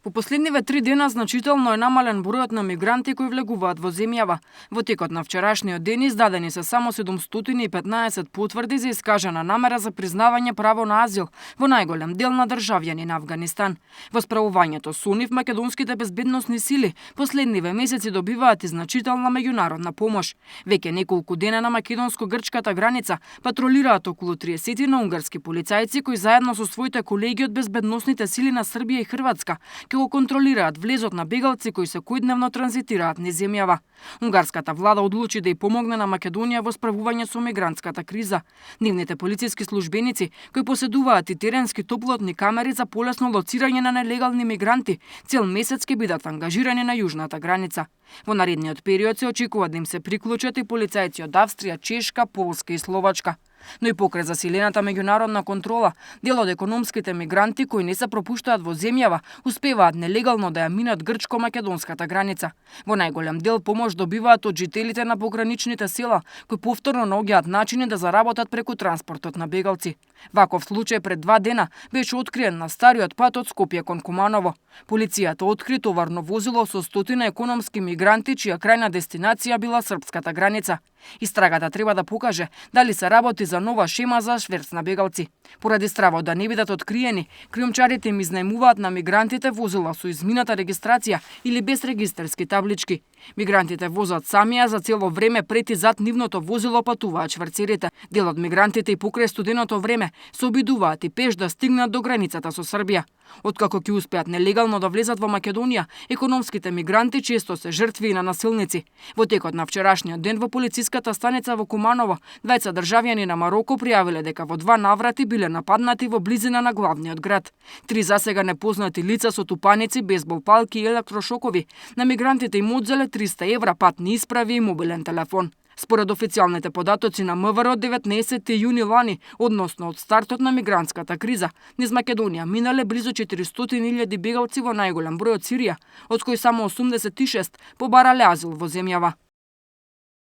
Во последниве 3 дена значително е намален бројот на мигранти кои влегуваат во земјава. Во текот на вчерашниот ден издадени се само 715 потврди за искажана намера за признавање право на азил во најголем дел на државјани на Авганистан. Во справувањето со нив македонските безбедносни сили последниве месеци добиваат и значителна меѓународна помош. Веќе неколку дена на македонско-грчката граница патролираат околу 30 на унгарски полицајци кои заедно со своите колеги од безбедносните сили на Србија и Хрватска ќе го контролираат влезот на бегалци кои секојдневно транзитираат низ земјава. Унгарската влада одлучи да ја помогне на Македонија во справување со мигрантската криза. Нивните полициски службеници кои поседуваат и теренски топлотни камери за полесно лоцирање на нелегални мигранти цел месец ќе бидат ангажирани на јужната граница. Во наредниот период се очекува да им се приклучат и полицајци од Австрија, Чешка, Полска и Словачка. Но и покрај засилената меѓународна контрола, дел од економските мигранти кои не се пропуштаат во земјава, успеваат нелегално да ја минат грчко-македонската граница. Во најголем дел помош добиваат од жителите на пограничните села, кои повторно наоѓаат начини да заработат преку транспортот на бегалци. Ваков случај пред 2 дена беше откриен на стариот пат од Скопје кон Куманово. Полицијата откри товарно возило со стотина економски мигранти чија крајна дестинација била српската граница. Истрагата треба да покаже дали се работи за нова шема за шверц на бегалци. Поради стравот да не бидат откриени, криумчарите им изнајмуваат на мигрантите возила со измината регистрација или без регистарски таблички. Мигрантите возат сами, а за цело време пред и зад нивното возило патуваат шварцерите. Дел од мигрантите и покрај студеното време се обидуваат и пеш да стигнат до границата со Србија. Откако ќе успеат нелегално да влезат во Македонија, економските мигранти често се жртви и на насилници. Во текот на вчерашниот ден во полициската станица во Куманово, двајца државјани на Мароко пријавиле дека во 2 наврати биле нападнати во близина на главниот град. 3 засега непознати лица со тупаници, бейсбол палки и електрошокови на мигрантите им одзеле 300 евра, патни исправи и мобилен телефон. Според официјалните податоци на МВР од 19 јуни лани, односно од стартот на мигрантската криза, низ Македонија минале близу 400.000 бегалци во најголем број од Сирија, од кои само 86 побарале азил во земјава.